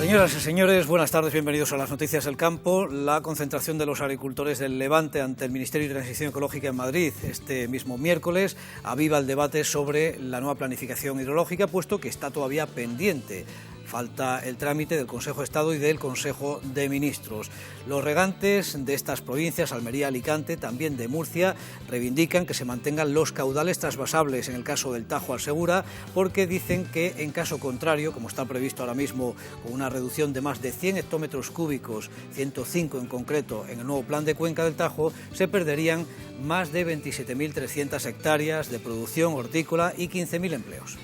Señoras y señores, buenas tardes, bienvenidos a las noticias del campo. La concentración de los agricultores del Levante ante el Ministerio de Transición Ecológica en Madrid este mismo miércoles aviva el debate sobre la nueva planificación hidrológica, puesto que está todavía pendiente. Falta el trámite del Consejo de Estado y del Consejo de Ministros. Los regantes de estas provincias, Almería, Alicante, también de Murcia, reivindican que se mantengan los caudales trasvasables en el caso del Tajo al Segura, porque dicen que en caso contrario, como está previsto ahora mismo con una reducción de más de 100 hectómetros cúbicos, 105 en concreto en el nuevo plan de cuenca del Tajo, se perderían más de 27.300 hectáreas de producción hortícola y 15.000 empleos.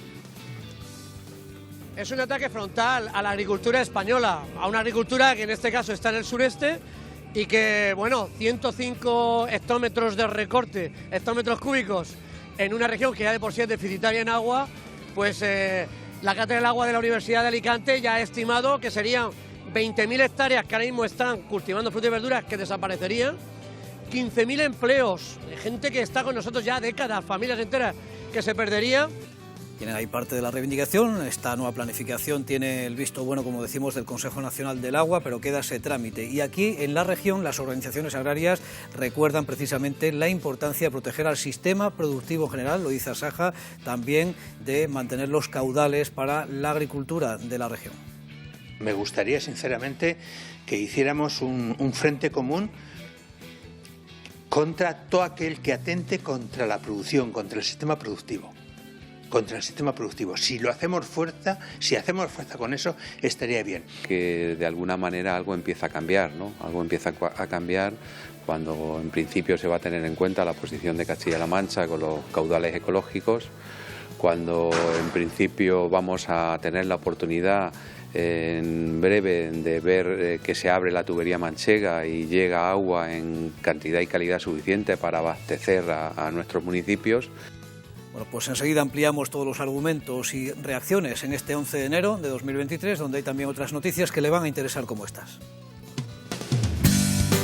Es un ataque frontal a la agricultura española, a una agricultura que en este caso está en el sureste y que, bueno, 105 hectómetros de recorte, hectómetros cúbicos, en una región que ya de por sí es deficitaria en agua, pues la Cátedra del Agua de la Universidad de Alicante ya ha estimado que serían 20.000 hectáreas que ahora mismo están cultivando frutas y verduras que desaparecerían, 15.000 empleos, gente que está con nosotros ya décadas, familias enteras que se perderían. Tienen ahí parte de la reivindicación. Esta nueva planificación tiene el visto bueno, como decimos, del Consejo Nacional del Agua, pero queda ese trámite. Y aquí, en la región, las organizaciones agrarias recuerdan precisamente la importancia de proteger al sistema productivo en general, lo dice Asaja, también de mantener los caudales para la agricultura de la región. Me gustaría, sinceramente, que hiciéramos un frente común contra todo aquel que atente contra la producción, contra el sistema productivo. Si hacemos fuerza con eso, estaría bien. Que de alguna manera algo empieza a cambiar, ¿no? Algo empieza a cambiar cuando en principio se va a tener en cuenta la posición de Castilla-La Mancha con los caudales ecológicos, cuando en principio vamos a tener la oportunidad en breve de ver que se abre la tubería manchega y llega agua en cantidad y calidad suficiente para abastecer a nuestros municipios. Bueno, pues enseguida ampliamos todos los argumentos y reacciones en este 11 de enero de 2023, donde hay también otras noticias que le van a interesar como estas.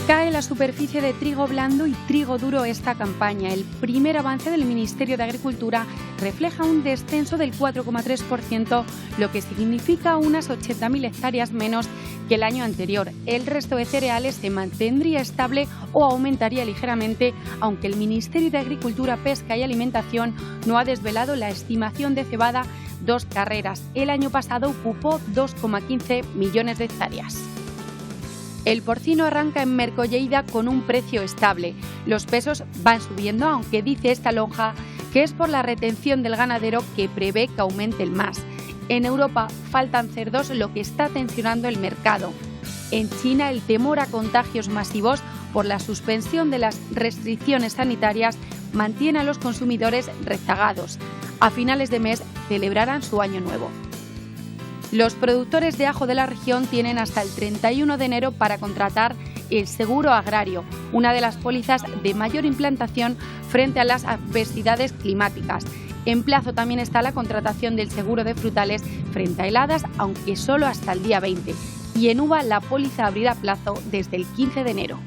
Cae la superficie de trigo blando y trigo duro esta campaña. El primer avance del Ministerio de Agricultura refleja un descenso del 4,3%, lo que significa unas 80.000 hectáreas menos que el año anterior. El resto de cereales se mantendría estable o aumentaría ligeramente, aunque el Ministerio de Agricultura, Pesca y Alimentación no ha desvelado la estimación de cebada 2 carreras. El año pasado ocupó 2,15 millones de hectáreas. El porcino arranca en Mercolleida con un precio estable. Los pesos van subiendo, aunque dice esta lonja que es por la retención del ganadero que prevé que aumente más. En Europa faltan cerdos, lo que está tensionando el mercado. En China, el temor a contagios masivos por la suspensión de las restricciones sanitarias mantiene a los consumidores rezagados. A finales de mes celebrarán su año nuevo. Los productores de ajo de la región tienen hasta el 31 de enero para contratar el seguro agrario, una de las pólizas de mayor implantación frente a las adversidades climáticas. En plazo también está la contratación del seguro de frutales frente a heladas, aunque solo hasta el día 20. Y en uva la póliza abrirá plazo desde el 15 de enero.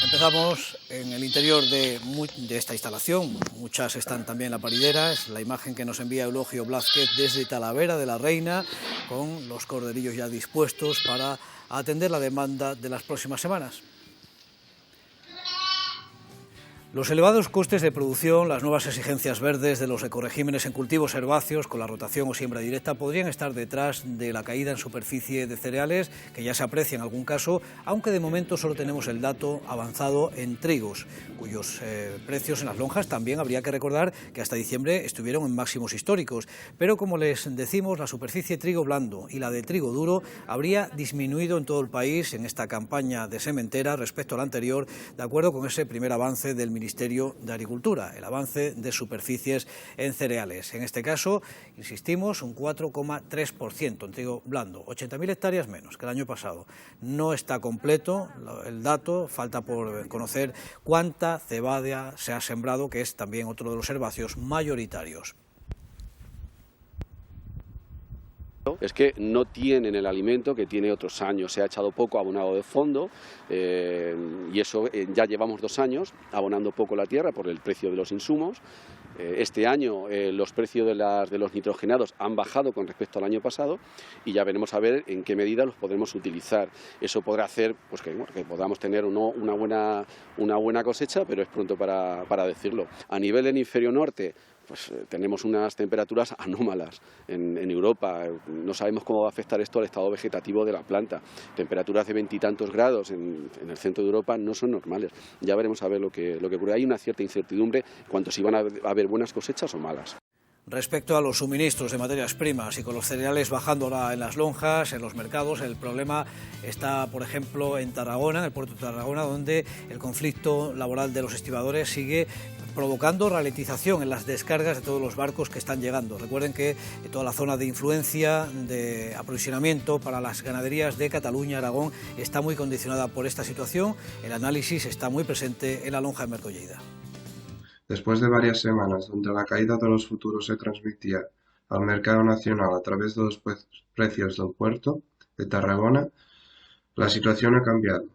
Empezamos en el interior de esta instalación, muchas están también en la paridera, es la imagen que nos envía Eulogio Blázquez desde Talavera de la Reina, con los corderillos ya dispuestos para atender la demanda de las próximas semanas. Los elevados costes de producción, las nuevas exigencias verdes de los ecoregímenes en cultivos herbáceos con la rotación o siembra directa podrían estar detrás de la caída en superficie de cereales, que ya se aprecia en algún caso, aunque de momento solo tenemos el dato avanzado en trigos, cuyos precios en las lonjas también habría que recordar que hasta diciembre estuvieron en máximos históricos. Pero como les decimos, la superficie trigo blando y la de trigo duro habría disminuido en todo el país en esta campaña de sementera respecto a la anterior, de acuerdo con ese primer avance del Ministerio de Agricultura, el avance de superficies en cereales. En este caso, insistimos, un 4,3% en trigo blando, 80.000 hectáreas menos que el año pasado. No está completo el dato, falta por conocer cuánta cebada se ha sembrado, que es también otro de los herbáceos mayoritarios. Es que no tienen el alimento que tiene otros años, se ha echado poco abonado de fondo y eso ya llevamos 2 años abonando poco la tierra por el precio de los insumos Este año los precios de los nitrogenados han bajado con respecto al año pasado y ya veremos a ver en qué medida los podremos utilizar. Eso podrá hacer pues que podamos tener una buena cosecha, pero es pronto para decirlo. A nivel del hemisferio norte, pues tenemos unas temperaturas anómalas en Europa. No sabemos cómo va a afectar esto al estado vegetativo de la planta. Temperaturas de 20 y tantos grados en el centro de Europa no son normales. Ya veremos a ver lo que ocurre. Hay una cierta incertidumbre cuanto si van a haber buenas cosechas o malas. Respecto a los suministros de materias primas y con los cereales bajando ahora en las lonjas, en los mercados, el problema está, por ejemplo, en Tarragona, en el puerto de Tarragona, donde el conflicto laboral de los estibadores sigue provocando ralentización en las descargas de todos los barcos que están llegando. Recuerden que toda la zona de influencia, de aprovisionamiento para las ganaderías de Cataluña, Aragón, está muy condicionada por esta situación. El análisis está muy presente en la lonja de Mercollida. Después de varias semanas donde la caída de los futuros se transmitía al mercado nacional a través de los precios del puerto de Tarragona, la situación ha cambiado.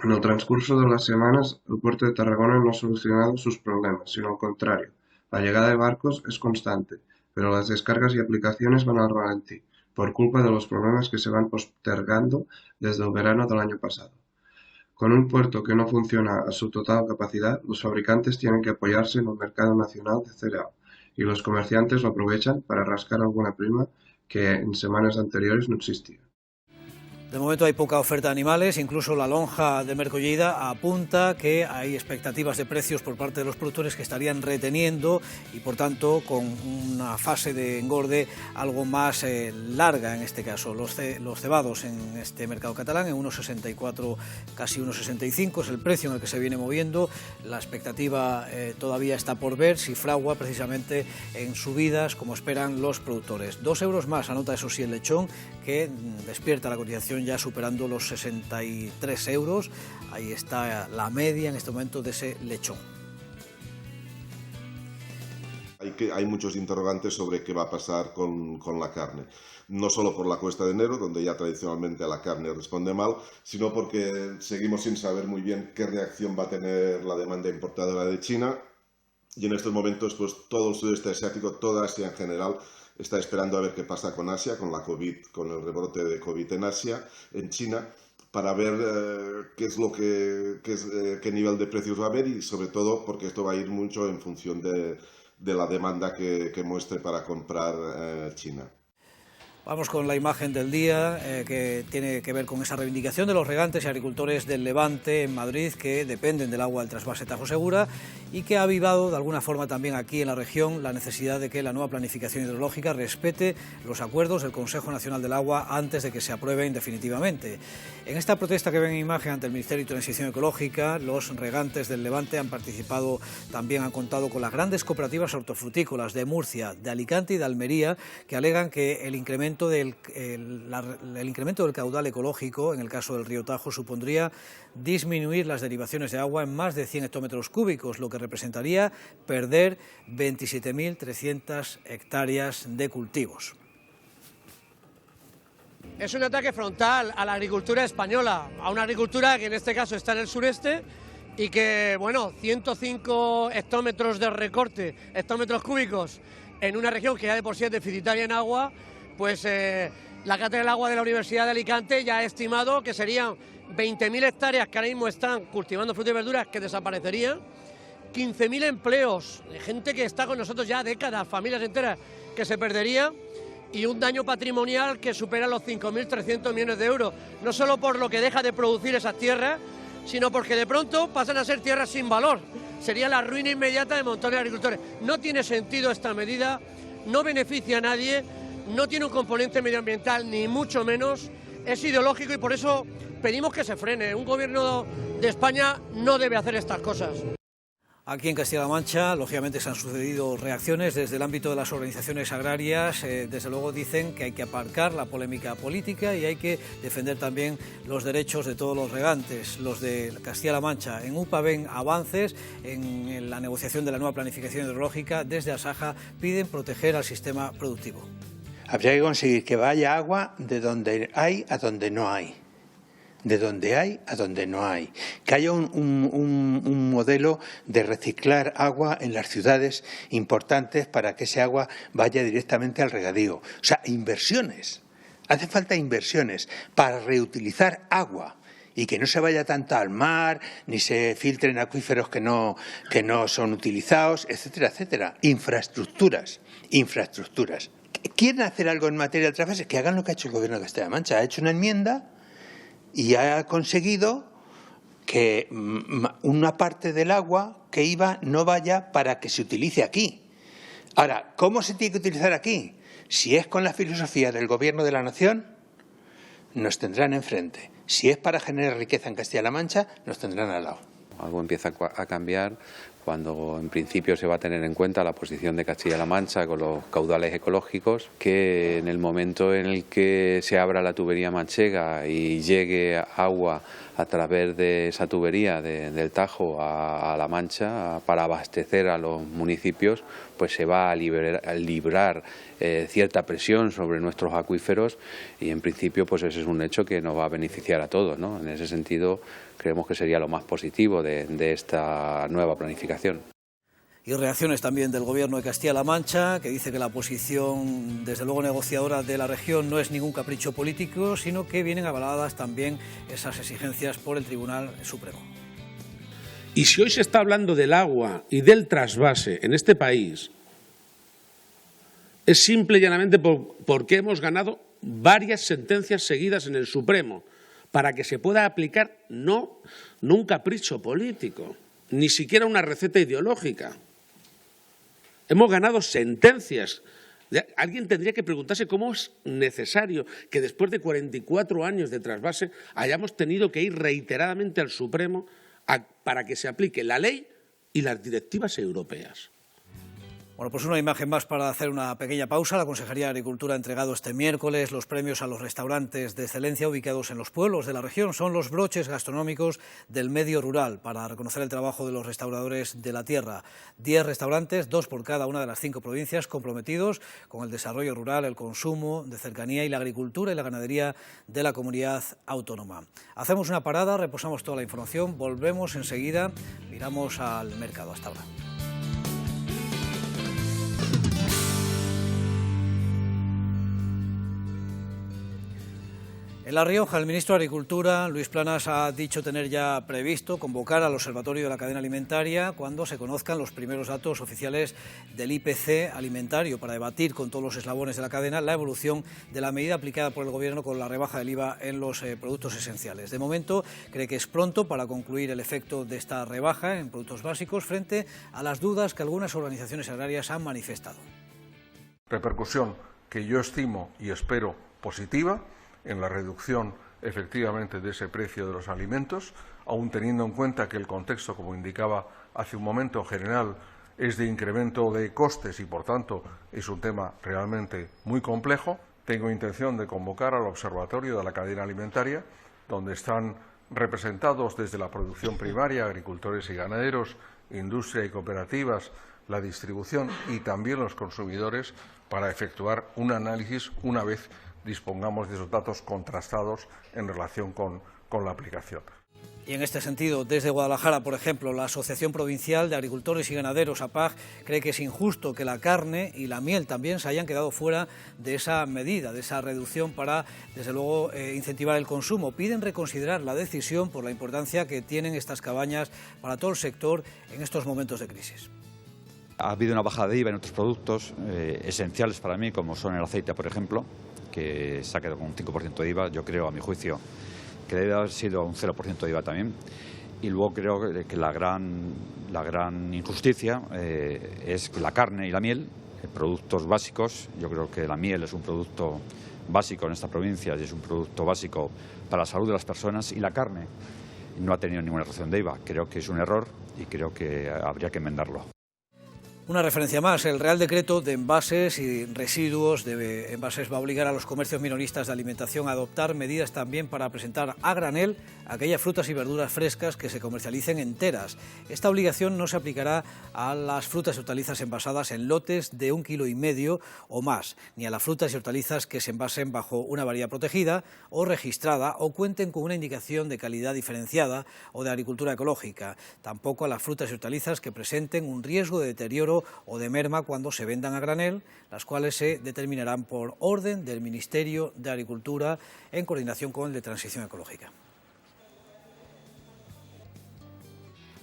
En el transcurso de las semanas, el puerto de Tarragona no ha solucionado sus problemas, sino al contrario. La llegada de barcos es constante, pero las descargas y aplicaciones van al ralentí, por culpa de los problemas que se van postergando desde el verano del año pasado. Con un puerto que no funciona a su total capacidad, los fabricantes tienen que apoyarse en el mercado nacional de cereal, y los comerciantes lo aprovechan para rascar alguna prima que en semanas anteriores no existía. De momento hay poca oferta de animales, incluso la lonja de Mercollida apunta que hay expectativas de precios por parte de los productores que estarían reteniendo y por tanto con una fase de engorde algo más larga en este caso. Los cebados en este mercado catalán en 1,64, casi 1,65 es el precio en el que se viene moviendo. La expectativa todavía está por ver si fragua precisamente en subidas como esperan los productores. 2 euros más, anota eso sí el lechón, que despierta la cotización ya superando los 63 euros. Ahí está la media en este momento de ese lechón. Hay muchos interrogantes sobre qué va a pasar con la carne. No solo por la cuesta de enero, donde ya tradicionalmente la carne responde mal, sino porque seguimos sin saber muy bien qué reacción va a tener la demanda importadora de China. Y en estos momentos, pues todo el sudeste asiático, toda Asia en general, está esperando a ver qué pasa con Asia, con la COVID, con el rebrote de COVID en Asia, en China, para ver qué nivel de precios va a haber y sobre todo porque esto va a ir mucho en función de la demanda que muestre para comprar China. Vamos con la imagen del día que tiene que ver con esa reivindicación de los regantes y agricultores del Levante en Madrid que dependen del agua del trasvase Tajo Segura y que ha avivado de alguna forma también aquí en la región la necesidad de que la nueva planificación hidrológica respete los acuerdos del Consejo Nacional del Agua antes de que se aprueben definitivamente. En esta protesta que ven en imagen ante el Ministerio de Transición Ecológica, los regantes del Levante han participado, también han contado con las grandes cooperativas hortofrutícolas de Murcia, de Alicante y de Almería, que alegan que el incremento del caudal ecológico, en el caso del río Tajo, supondría disminuir las derivaciones de agua en más de 100 hectómetros cúbicos, lo que representaría perder 27.300 hectáreas de cultivos. Es un ataque frontal a la agricultura española, a una agricultura que en este caso está en el sureste y que, 105 hectómetros de recorte, hectómetros cúbicos, en una región que ya de por sí es deficitaria en agua, pues la Cátedra del Agua de la Universidad de Alicante ya ha estimado que serían 20.000 hectáreas que ahora mismo están cultivando frutas y verduras que desaparecerían, 15.000 empleos de gente que está con nosotros ya décadas, familias enteras que se perderían y un daño patrimonial que supera los 5.300 millones de euros, no solo por lo que deja de producir esas tierras, sino porque de pronto pasan a ser tierras sin valor. Sería la ruina inmediata de montones de agricultores. No tiene sentido esta medida, no beneficia a nadie, no tiene un componente medioambiental ni mucho menos, es ideológico y por eso pedimos que se frene. Un gobierno de España no debe hacer estas cosas. Aquí en Castilla-La Mancha, lógicamente, se han sucedido reacciones desde el ámbito de las organizaciones agrarias. Desde luego dicen que hay que aparcar la polémica política y hay que defender también los derechos de todos los regantes. Los de Castilla-La Mancha en UPA ven avances en la negociación de la nueva planificación hidrológica. Desde Asaja piden proteger al sistema productivo. Habría que conseguir que vaya agua de donde hay a donde no hay. de donde hay a donde no hay, que haya un modelo de reciclar agua en las ciudades importantes para que ese agua vaya directamente al regadío. O sea, inversiones. Hacen falta inversiones para reutilizar agua y que no se vaya tanto al mar, ni se filtren acuíferos que no son utilizados, etcétera, etcétera. Infraestructuras. ¿Quieren hacer algo en materia de trasvases? Que hagan lo que ha hecho el Gobierno de Castilla-La Mancha. Ha hecho una enmienda y ha conseguido que una parte del agua que iba no vaya para que se utilice aquí. Ahora, ¿cómo se tiene que utilizar aquí? Si es con la filosofía del Gobierno de la Nación, nos tendrán enfrente. Si es para generar riqueza en Castilla-La Mancha, nos tendrán al lado. Algo empieza a cambiar cuando en principio se va a tener en cuenta la posición de Castilla-La Mancha con los caudales ecológicos, que en el momento en el que se abra la tubería manchega y llegue agua a través de esa tubería del Tajo a La Mancha para abastecer a los municipios, pues se va a librar cierta presión sobre nuestros acuíferos y en principio pues ese es un hecho que nos va a beneficiar a todos, ¿no? En ese sentido creemos que sería lo más positivo de esta nueva planificación. Y reacciones también del Gobierno de Castilla-La Mancha, que dice que la posición, desde luego negociadora de la región, no es ningún capricho político, sino que vienen avaladas también esas exigencias por el Tribunal Supremo. Y si hoy se está hablando del agua y del trasvase en este país, es simple y llanamente porque hemos ganado varias sentencias seguidas en el Supremo, para que se pueda aplicar no un capricho político, ni siquiera una receta ideológica. Hemos ganado sentencias. Alguien tendría que preguntarse cómo es necesario que después de 44 años de trasvase hayamos tenido que ir reiteradamente al Supremo para que se aplique la ley y las directivas europeas. Bueno, pues una imagen más para hacer una pequeña pausa. La Consejería de Agricultura ha entregado este miércoles los premios a los restaurantes de excelencia ubicados en los pueblos de la región. Son los broches gastronómicos del medio rural para reconocer el trabajo de los restauradores de la tierra. 10 restaurantes, 2 por cada una de las 5 provincias, comprometidos con el desarrollo rural, el consumo de cercanía y la agricultura y la ganadería de la comunidad autónoma. Hacemos una parada, reposamos toda la información, volvemos enseguida, miramos al mercado. Hasta ahora. En La Rioja, el ministro de Agricultura, Luis Planas, ha dicho tener ya previsto convocar al Observatorio de la Cadena Alimentaria cuando se conozcan los primeros datos oficiales del IPC alimentario para debatir con todos los eslabones de la cadena la evolución de la medida aplicada por el Gobierno con la rebaja del IVA en los productos esenciales. De momento, cree que es pronto para concluir el efecto de esta rebaja en productos básicos frente a las dudas que algunas organizaciones agrarias han manifestado. Repercusión que yo estimo y espero positiva en la reducción efectivamente de ese precio de los alimentos, aun teniendo en cuenta que el contexto, como indicaba hace un momento, general es de incremento de costes y, por tanto, es un tema realmente muy complejo. Tengo intención de convocar al Observatorio de la Cadena Alimentaria, donde están representados desde la producción primaria, agricultores y ganaderos, industria y cooperativas, la distribución y también los consumidores, para efectuar un análisis una vez dispongamos de esos datos contrastados en relación con la aplicación. Y en este sentido, desde Guadalajara, por ejemplo, la Asociación Provincial de Agricultores y Ganaderos, APAG, cree que es injusto que la carne y la miel también se hayan quedado fuera de esa medida, de esa reducción para, desde luego, incentivar el consumo. Piden reconsiderar la decisión por la importancia que tienen estas cabañas para todo el sector en estos momentos de crisis. Ha habido una bajada de IVA en otros productos esenciales para mí, como son el aceite, por ejemplo, que se ha quedado con un 5% de IVA. Yo creo, a mi juicio, que debe haber sido un 0% de IVA también. Y luego creo que la gran injusticia es la carne y la miel, productos básicos. Yo creo que la miel es un producto básico en esta provincia y es un producto básico para la salud de las personas, y la carne no ha tenido ninguna reducción de IVA. Creo que es un error y creo que habría que enmendarlo. Una referencia más, el Real Decreto de Envases y Residuos de Envases va a obligar a los comercios minoristas de alimentación a adoptar medidas también para presentar a granel aquellas frutas y verduras frescas que se comercialicen enteras. Esta obligación no se aplicará a las frutas y hortalizas envasadas en lotes de 1,5 kg o más, ni a las frutas y hortalizas que se envasen bajo una variedad protegida o registrada o cuenten con una indicación de calidad diferenciada o de agricultura ecológica. Tampoco a las frutas y hortalizas que presenten un riesgo de deterioro o de merma cuando se vendan a granel, las cuales se determinarán por orden del Ministerio de Agricultura en coordinación con el de Transición Ecológica.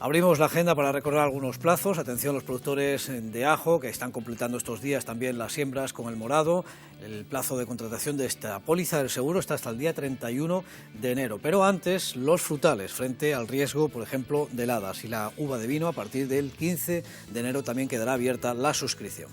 Abrimos la agenda para recordar algunos plazos. Atención los productores de ajo que están completando estos días también las siembras con el morado. El plazo de contratación de esta póliza del seguro está hasta el día 31 de enero. Pero antes, los frutales, frente al riesgo, por ejemplo, de heladas. Y la uva de vino, a partir del 15 de enero también quedará abierta la suscripción.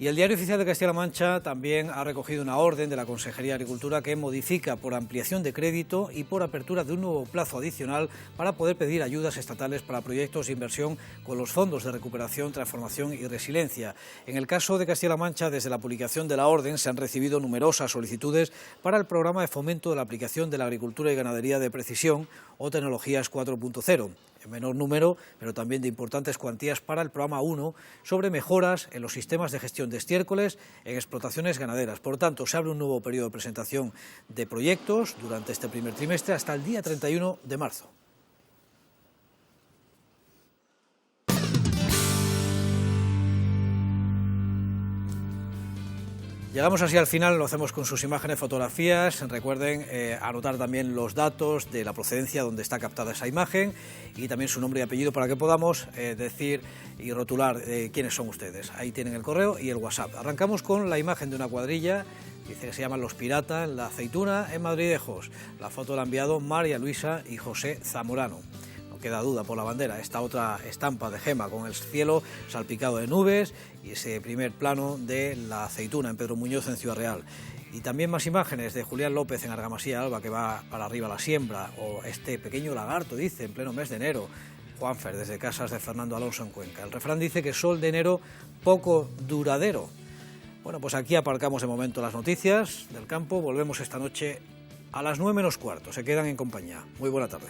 Y el Diario Oficial de Castilla-La Mancha también ha recogido una orden de la Consejería de Agricultura que modifica por ampliación de crédito y por apertura de un nuevo plazo adicional para poder pedir ayudas estatales para proyectos de inversión con los fondos de recuperación, transformación y resiliencia. En el caso de Castilla-La Mancha, desde la publicación de la orden se han recibido numerosas solicitudes para el programa de fomento de la aplicación de la agricultura y ganadería de precisión o tecnologías 4.0. En menor número, pero también de importantes cuantías para el programa 1 sobre mejoras en los sistemas de gestión de estiércoles en explotaciones ganaderas. Por tanto, se abre un nuevo periodo de presentación de proyectos durante este primer trimestre hasta el día 31 de marzo. Llegamos así al final, lo hacemos con sus imágenes, fotografías. Recuerden anotar también los datos de la procedencia donde está captada esa imagen y también su nombre y apellido para que podamos decir y rotular quiénes son ustedes. Ahí tienen el correo y el WhatsApp. Arrancamos con la imagen de una cuadrilla, dice que se llaman Los Piratas, en La Aceituna, en Madridejos. La foto la han enviado María Luisa y José Zamorano. Queda duda por la bandera, esta otra estampa de Gema con el cielo salpicado de nubes y ese primer plano de La Aceituna en Pedro Muñoz en Ciudad Real. Y también más imágenes de Julián López en Argamasilla Alba, que va para arriba a la siembra, o este pequeño lagarto, dice, en pleno mes de enero. Juanfer, desde Casas de Fernando Alonso en Cuenca. El refrán dice que sol de enero poco duradero. Bueno, pues aquí aparcamos de momento las noticias del campo. Volvemos esta noche a las 9 menos cuarto. Se quedan en compañía. Muy buena tarde.